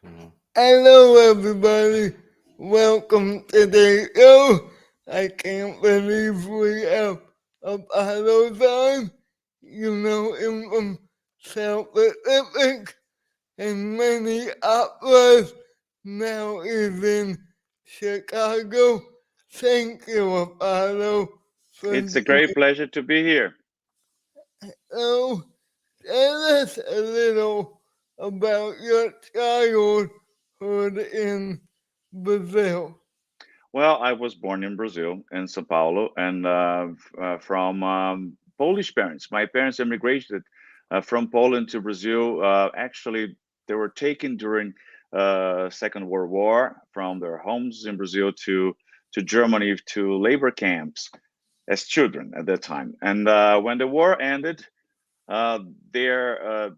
Mhm. Hello, everybody. Welcome to the show. I can't believe we have a pilot on. You know him from South Pacific and many operas. Now is in Chicago. Thank you, Apollo, for It's a great doing pleasure to be here. so. Tell us a little about your childhood in Brazil. Well, I was born in Brazil, in São Paulo, and from Polish parents. My parents immigrated from Poland to Brazil. Actually, they were taken during Second World War from their homes in Brazil to Germany to labor camps as children at that time. And when the war ended, uh, their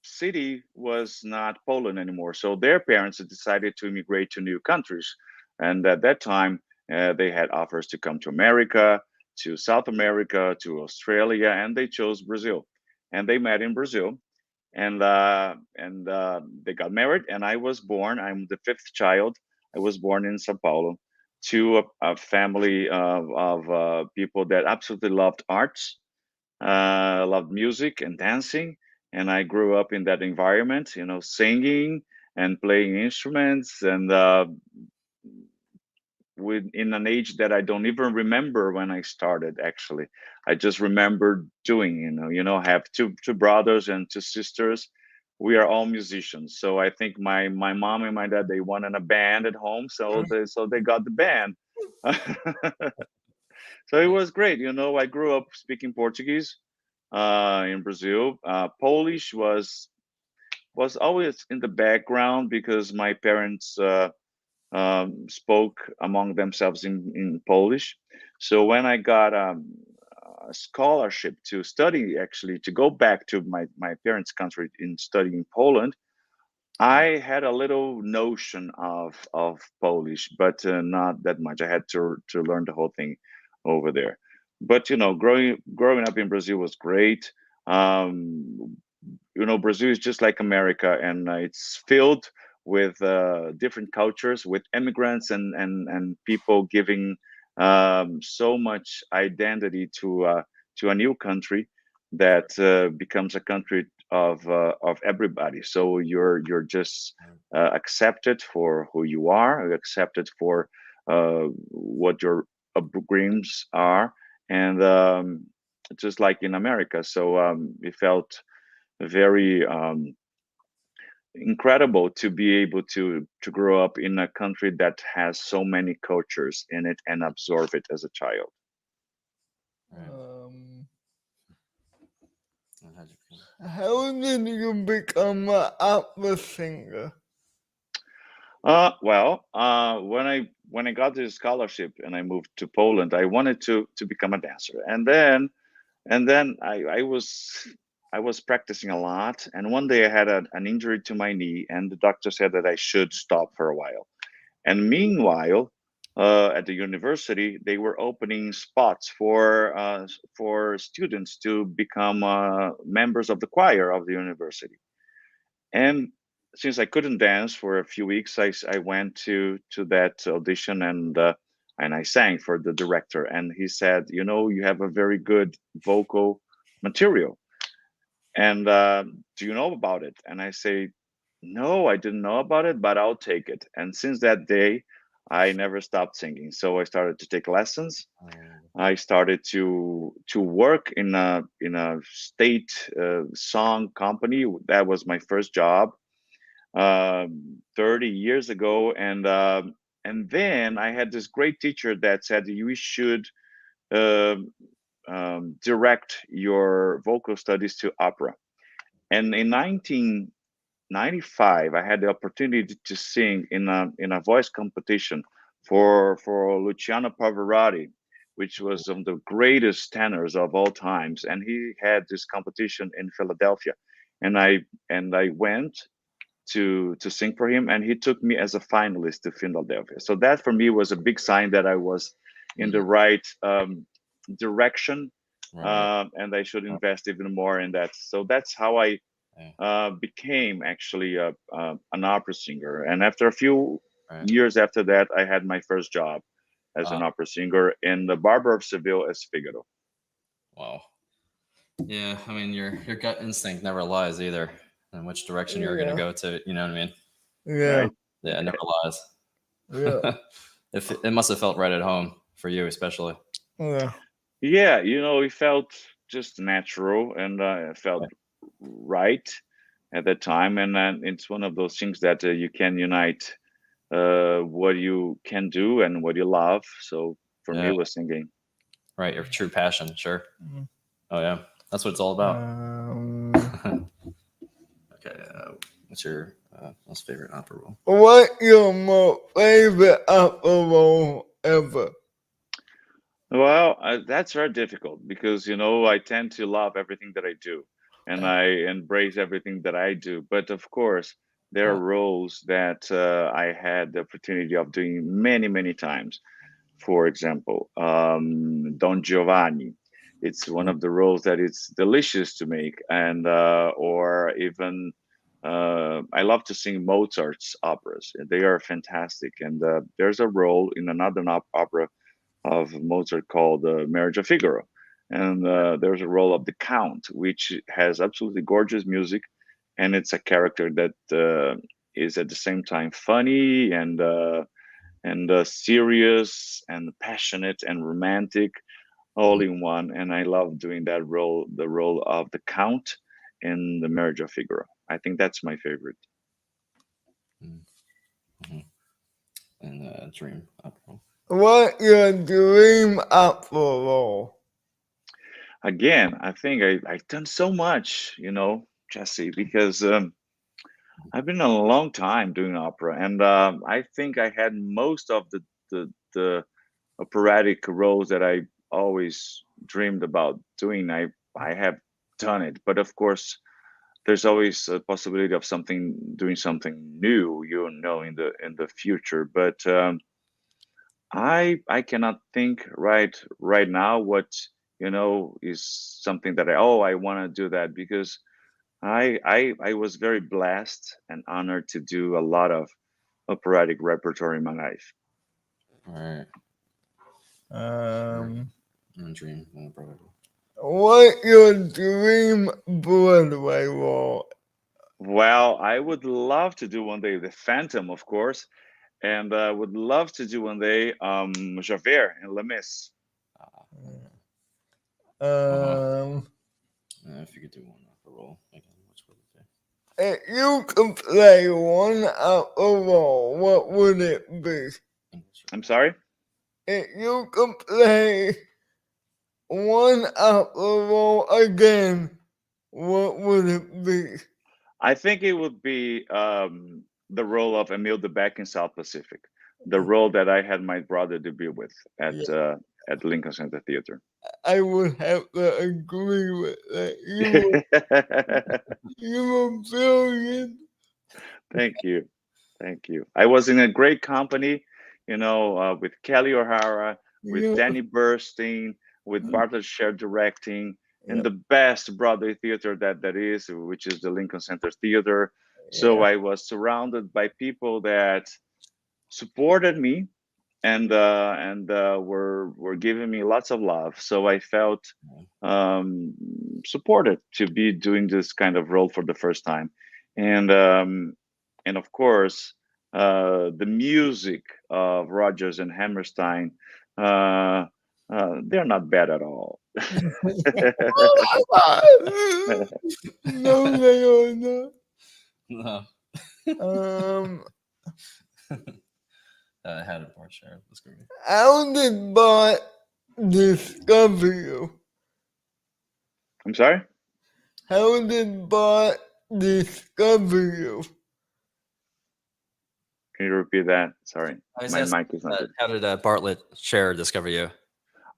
city was not Poland anymore. So their parents had decided to immigrate to new countries. And at that time, they had offers to come to America, to South America, to Australia, and they chose Brazil. And they met in Brazil, and they got married. And I was born. I'm the fifth child. I was born in Sao Paulo to a family of people that absolutely loved arts, loved music and dancing, and I grew up in that environment, singing and playing instruments, and in an age that I don't even remember when I started. Actually, I just remember doing. I have two brothers and two sisters. We are all musicians, so I think my mom and my dad, they wanted a band at home, so they got the band. So it was great. I grew up speaking Portuguese in Brazil. Polish was always in the background because my parents spoke among themselves in Polish. So when I got a scholarship to study, actually to go back to my parents' country in studying Poland, I had a little notion of Polish, but not that much. I had to learn the whole thing over there. But growing up in Brazil was great. Brazil is just like America, and it's filled with different cultures, with immigrants and people giving so much identity to a new country that becomes a country of everybody. So you're just accepted for who you are, you're accepted for what your dreams are, and just like in America. So it felt very incredible to be able to grow up in a country that has so many cultures in it and absorb it as a child. Right. Um, 100%. how did you become an opera singer? When I got this scholarship and I moved to Poland, I wanted to become a dancer, and then I was practicing a lot, and one day I had an injury to my knee, and the doctor said that I should stop for a while. And meanwhile, at the university, they were opening spots for students to become members of the choir of the university. And since I couldn't dance for a few weeks, I went to that audition, and I sang for the director. And he said, you have a very good vocal material, and do you know about it? And I say, no, I didn't know about it, but I'll take it. And since that day, I never stopped singing. So I started to take lessons. Um, I started to work in a state song company. That was my first job 30 years ago, and then I had this great teacher that said you should um direct your vocal studies to opera. And in 1995, I had the opportunity to sing in a voice competition for Luciano Pavarotti, which was one of the greatest tenors of all times. And he had this competition in Philadelphia, and I went to sing for him, and he took me as a finalist to Philadelphia. So that for me was a big sign that I was in the mm, right direction, right. and I should invest even more in that. So that's how I Yeah. became actually an opera singer. And after a few Right. years after that, I had my first job as Uh, an opera singer in the Barber of Seville as Figaro. wow. Yeah. I mean, your gut instinct never lies either, in which direction you're gonna Yeah. go to. You know what I mean? Yeah. Right? Yeah, it never lies. Yeah. It must have felt right at home for you, especially. Yeah. Yeah, it felt just natural and it felt Yeah. right at that time. And then it's one of those things that you can unite what you can do and what you love. So for me, Yeah. it was singing. Right. Your true passion. Sure. Oh yeah. That's what it's all about. Um, Okay. What's your most favorite opera role? what your most favorite opera role ever? Well, that's very difficult because, I tend to love everything that I do and I embrace everything that I do. But of course, there are Yeah. roles that I had the opportunity of doing many, many times. For example, Don Giovanni. It's one Mm. of the roles that it's delicious to make, and or even I love to sing Mozart's operas. They are fantastic. And there's a role in another opera of Mozart called Marriage of Figaro. And there's a role of the Count, which has absolutely gorgeous music, and it's a character that is at the same time funny and serious and passionate and romantic all Mhm. in one. And I love doing that role, the role of the Count in the Marriage of Figaro. I think that's my favorite. Mm. Mhm. And dream opera role. What your dream opera role? Again, I think I've done so much, Jesse, because I've been a long time doing opera, and I think I had most of the operatic roles that I always dreamed about doing. I have done it, but of course, there's always a possibility of doing something new, in the future. But I cannot think right now what is something that I want to do that because I was very blessed and honored to do a lot of operatic repertoire in my life. All right. Sure. Um, And dream opera role. what your dream Broadway role? Well, I would love to do one day the Phantom, of course, and would love to do one day Javert in Les Mis. Ah. Uh-huh. Um, If you could do one opera role again, which would it be? if you could play one opera role, what would it be? English or I'm sorry. If you could play one opera role again, what would it be? I think it would be the role of Emile de Beck in South Pacific, the role that I had my brother debut with Yeah, at Lincoln Center Theater. I would have to agree with that. You were brilliant. Thank you. Thank you. I was in a great company, with Kelly O'Hara, with Yeah, Danny Burstein, with Bartlett Sher directing, in yeah, the best Broadway theater that is, which is the Lincoln Center Theater. So yeah, I was surrounded by people that supported me and were giving me lots of love. So I felt yeah. um, supported to be doing this kind of role for the first time, and of course the music of Rogers and Hammerstein. They're not bad at all. no, they are not. No. Um, I had a part share. Let's go. how did Bart discover you? I'm sorry. How did Bart discover you? Can you repeat that? Sorry, I was my asking, mic is not good. how did Bartlett share discover you?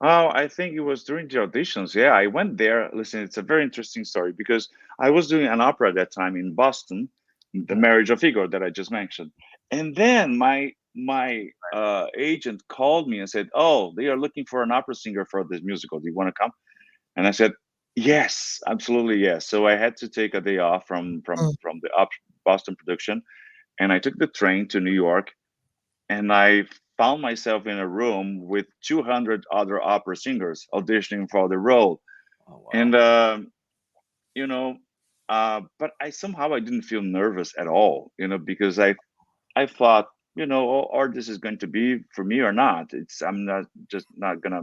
Oh, I think it was during the auditions. Yeah, I went there. Listen, it's a very interesting story because I was doing an opera at that time in Boston, The Marriage of Figaro that I just mentioned. And then my agent called me and said, "Oh, they are looking for an opera singer for this musical. Do you want to come?" And I said, Yes, absolutely, yes. So I had to take a day off from the Boston production, and I took the train to New York, and I found myself in a room with 200 other opera singers auditioning for the role. Oh And wow. you know, but I didn't feel nervous at all, because I thought, or this is going to be for me or not. I'm not just not gonna,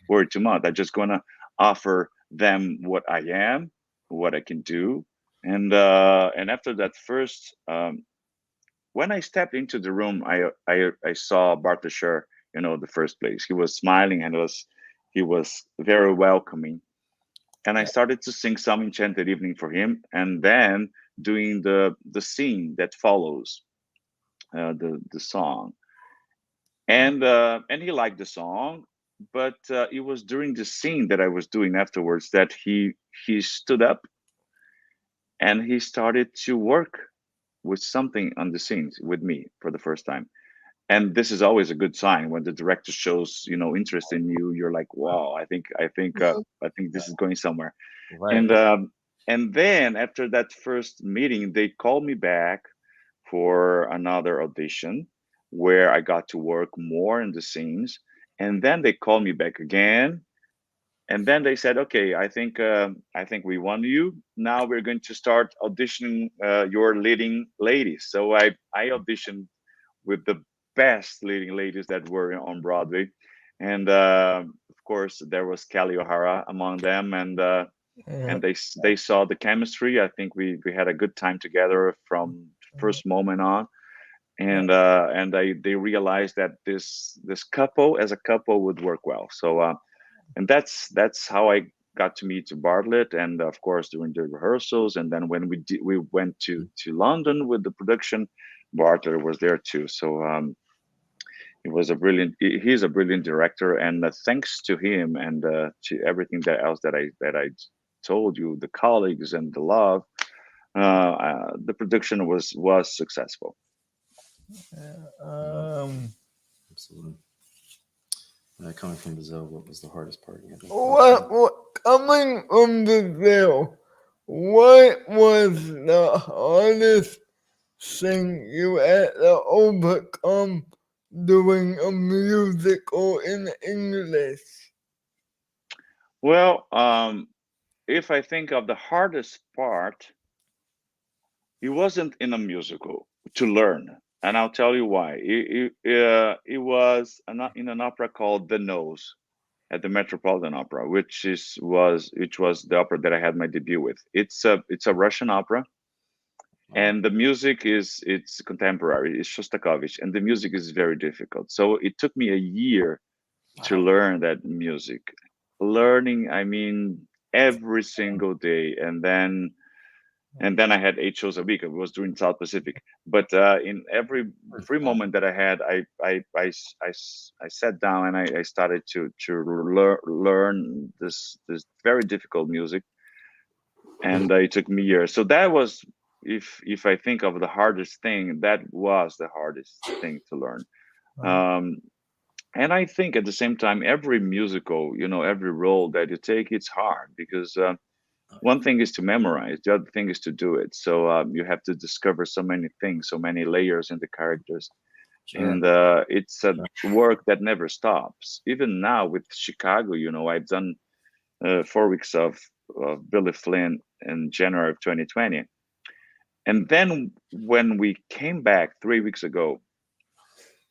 worry too much. I'm just gonna offer them what I am, what I can do. And after that first, when I stepped into the room, I saw Bartosher, the first place. He was smiling and he was very welcoming. And I started to sing some Enchanted Evening for him, and then doing the scene that follows the song, and he liked the song, but it was during the scene that I was doing afterwards that he stood up and he started to work with something on the scenes with me for the first time. And this is always a good sign when the director shows interest in you. You're like, wow, I think this is going somewhere. Right. And then after that first meeting, they called me back for another audition where I got to work more in the scenes. And then they called me back again. And then they said, "Okay, I think we want you. Now we're going to start auditioning your leading ladies." So I auditioned with the best leading ladies that were on Broadway, and of course there was Kelly O'Hara among them, and they saw the chemistry. I think we had a good time together from first moment on, and they realized that this couple as a couple would work well. So and that's how I got to meet Bartlett, and of course during the rehearsals, and then when we went to London with the production, Bartlett was there too. So he's a brilliant director, and thanks to him and to everything that I told you, the colleagues and the love, the production was successful. Absolutely. Coming from Brazil, what was the hardest part you had to what coming from Brazil? What was the hardest thing you had to overcome doing a musical in English? Well, if I think of the hardest part, it wasn't in a musical to learn, and I'll tell you why. It was in an opera called The Nose at the Metropolitan Opera, which was the opera that I had my debut with. It's a Russian opera, Wow. and the music it's contemporary. It's Shostakovich, and the music is very difficult. So it took me a year to Wow. learn that music. Learning, I mean, every single day, and then I had 8 shows a week. I was doing South Pacific, but in every free Wow. moment that I had, I sat down and I started to learn this very difficult music, and it took me years. So that was, if I think of the hardest thing, that was the hardest thing to learn. Um, and I think at the same time, every musical, every role that you take, it's hard because Oh, one thing is to memorize, the other thing is to do it. So you have to discover so many things, so many layers in the characters, sure. and it's a work that never stops. Even now with Chicago, I've done 4 weeks of Billy Flynn in January of 2020, and then when we came back 3 weeks ago,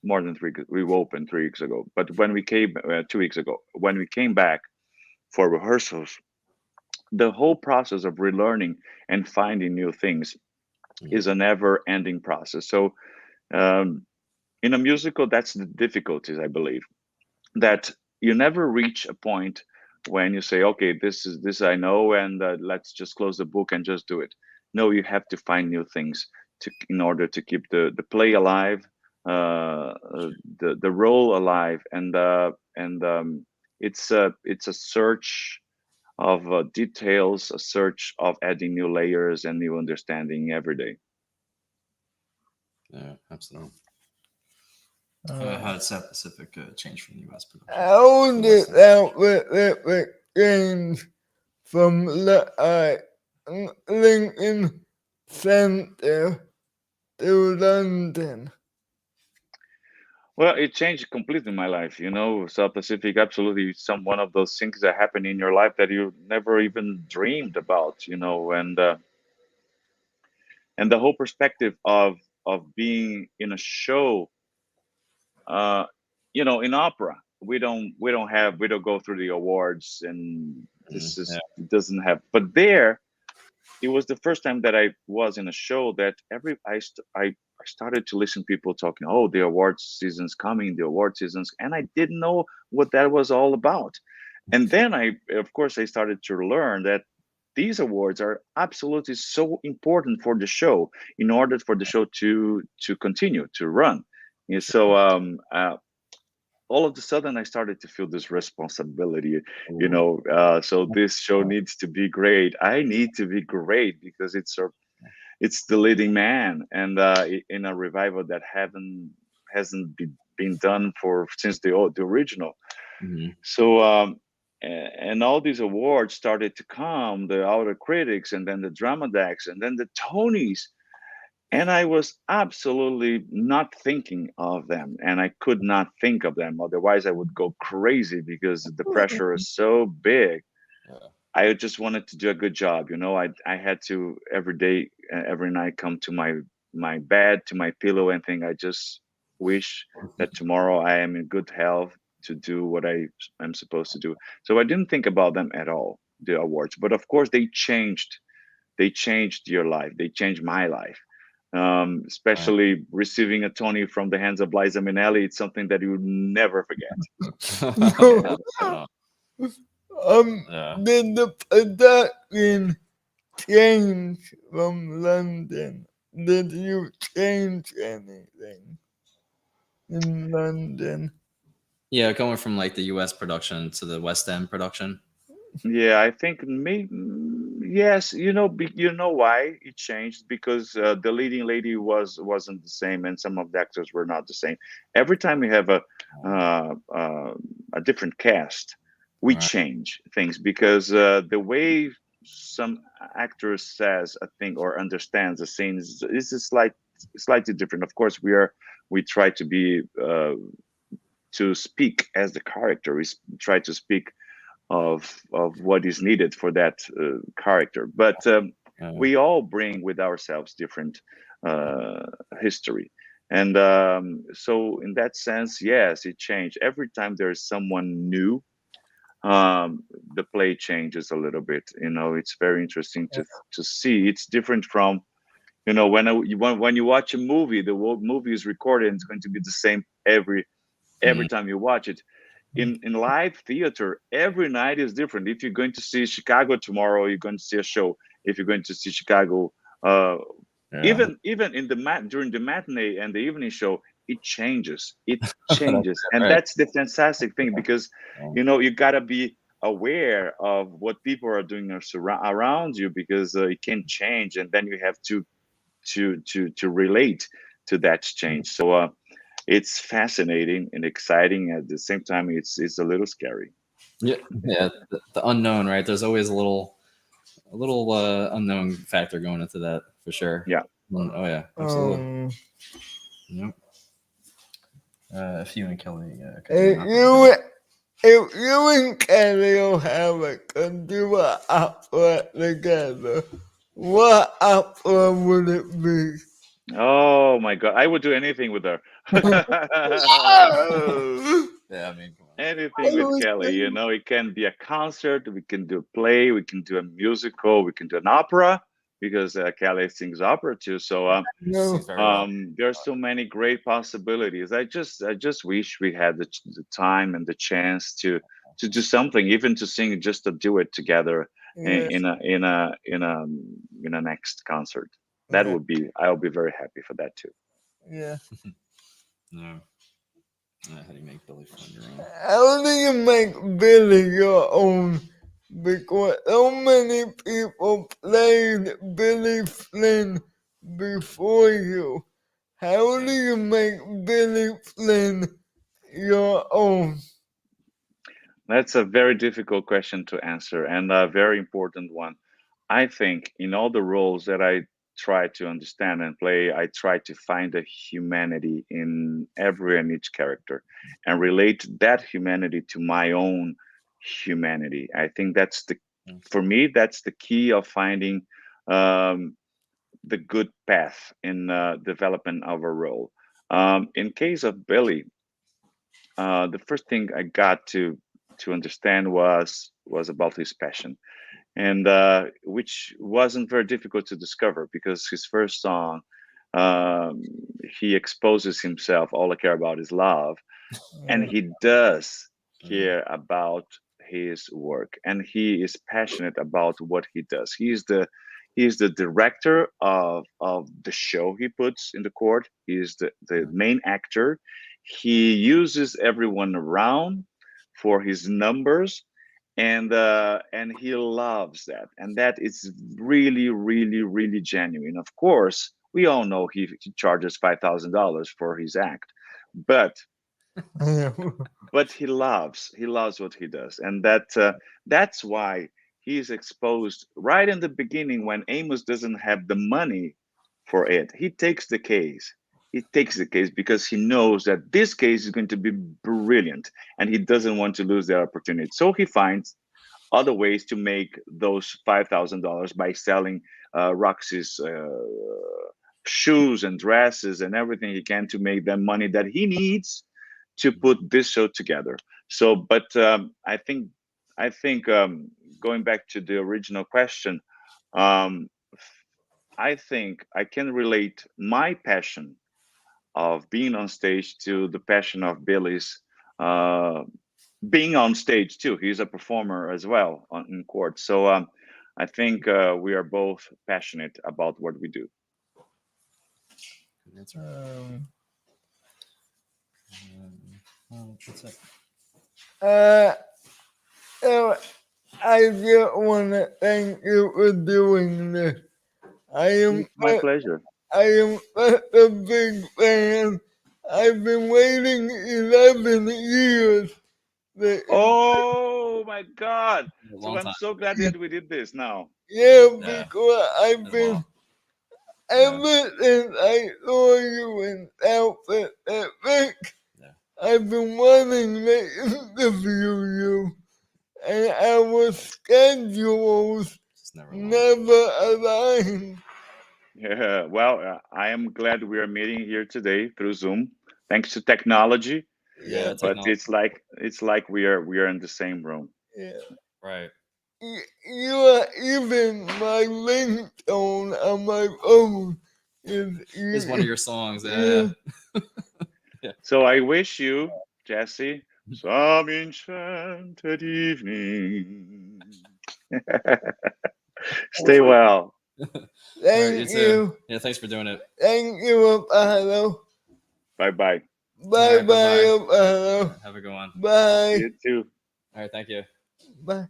more than three, we opened 3 weeks ago, but when we came 2 weeks ago, when we came back for rehearsals, the whole process of relearning and finding new things Mm. is a never ending process. So um, in a musical, that's the difficulties, I believe, that you never reach a point when you say, okay, this I know, and let's just close the book and just do it. No, you have to find new things in order to keep the play alive, the role alive, and it's a search of details, a search of adding new layers and new understanding every day. Yeah, absolutely. How did South Pacific change from the U.S. production? How The did West End. that Pacific change from Lincoln Center to London? Well, it changed completely my life. South Pacific, absolutely, some one of those things that happen in your life that you never even dreamed about. And the whole perspective of being in a show, uh, in opera, we don't go through the awards, and this Yeah. is doesn't have. But there, it was the first time that I was in a show that I started to listen people talking, oh, the award season's coming, the award seasons, and I didn't know what that was all about. And then of course, I started to learn that these awards are absolutely so important for the show in order for the show to continue to run. And so all of a sudden I started to feel this responsibility, Ooh. so this show needs to be great. I need to be great because it's the leading man, and in a revival that hasn't been done for since the original. Mhm. So and all these awards started to come, the outer critics, and then the drama decks, and then the Tonys, and I was absolutely not thinking of them, and I could not think of them. Otherwise, I would go crazy because the pressure is so big. Yeah. I just wanted to do a good job. I had to every day, every night, come to my bed, to my pillow, and think. I just wish that tomorrow I am in good health to do what I am supposed to do. So I didn't think about them at all, the awards. But of course, they changed. They changed your life. They changed my life. Right. Especially receiving a Tony from the hands of Liza Minnelli. It's something that you would never forget. Yeah. No. Yeah. Did the production change from London? Did you change anything in London? Yeah, going from like the U.S. production to the West End production. Yeah, I think maybe yes. You know why it changed, because the leading lady wasn't the same, and some of the actors were not the same. Every time you have a different cast, we Right. change things because the way some actors says a thing or understands the scene is just like slightly different. Of course, we try to be to speak as the character. Try to speak of what is needed for that character. But Yeah. we all bring with ourselves different uh, history, and so in that sense, yes, it changed. Every time there's someone new, the play changes a little bit. It's very interesting to see. It's different from when you watch a movie, the whole movie is recorded and it's going to be the same every Mhm. time you watch it. In live theater, every night is different. If you're going to see Chicago tomorrow, you're going to see a show. If you're going to see Chicago, uh, Yeah. even in the during the matinee and the evening show, it changes. It That's changes, and right. that's the fantastic thing, because Yeah. you gotta be aware of what people are doing around you, because it can change, and then you have to relate to that change. So it's fascinating and exciting at the same time. It's a little scary. Yeah. Yeah. The unknown, right? There's always a little unknown factor going into that for sure. Yeah. Oh yeah, absolutely. Um, Yep. If you and Kelly could do if an you if you and Kelly will have a could do an opera together, what opera would it be? Oh my God, I would do anything with her. Oh, yeah, I mean, come on. Anything I with was Kelly. thinking, It can be a concert, we can do a play, we can do a musical, we can do an opera, because Kelly sings opera too. So Sings very well. there's so many great possibilities. I just wish we had the time and the chance to do something, even to sing, just to do it together yeah, in a next concert. That yeah, would be I'll be very happy for that too. yeah. No. How do you make Billy find your own? How do you make Billy your own? Because so many people played Billy Flynn before you. How do you make Billy Flynn your own? That's a very difficult question to answer and a very important one. I think in all the roles that I try to understand and play, I try to find a humanity in every and each character and relate that humanity to my own humanity. I think that's Mm. for me, that's the key of finding um, the good path in development of a role. In case of Billy, the first thing I got to understand was about his passion, and which wasn't very difficult to discover because his first song, um, he exposes himself. All I care about is love, and Yeah. he does Mm. care about his work, and he is passionate about what he does. He is the director of the show he puts in the court. He is the Mm. main actor. He uses everyone around for his numbers, and he loves that, and that is really really really genuine. Of course, we all know he charges $5,000 for his act, but Yeah. he loves what he does, and that's why he's exposed right in the beginning when Amos doesn't have the money for it. He takes the case because he knows that this case is going to be brilliant, and he doesn't want to lose the opportunity, so he finds other ways to make those $5,000 by selling Roxy's shoes and dresses and everything he can to make the money that he needs to put this show together. So, but I think going back to the original question, um, I think I can relate my passion of being on stage to the passion of Billy's uh, being on stage too. He's a performer as well in court. So I think we are both passionate about what we do. Good answer. Um, That's it. uh, so I just want to thank you for doing this. I am, It's my pleasure. I am such a big fan. I've been waiting 11 years. To, Oh my God! A So long I'm time. so glad that we did this now. yeah, Yeah, because I've as well. been, Yeah, ever since I saw you in Outfit at Vic, yeah. I've been wanting to interview you, and our schedules Just never aligned. never aligned. Yeah. Well, I am glad we are meeting here today through Zoom, thanks to technology. Yeah, Yeah, But technology. it's like we are in the same room. yeah. Right. You are even my ringtone on my phone. Is Is one of you, your songs. yeah. Yeah, yeah. So I wish you, Jesse, some enchanted evening. Stay well. All right, you Thank too. you. Yeah, thanks for doing it. Thank you, Apollo. Bye bye. All Bye right, bye bye, bye. Apollo. Have a good one. Bye. You too. All right, thank you. Bye.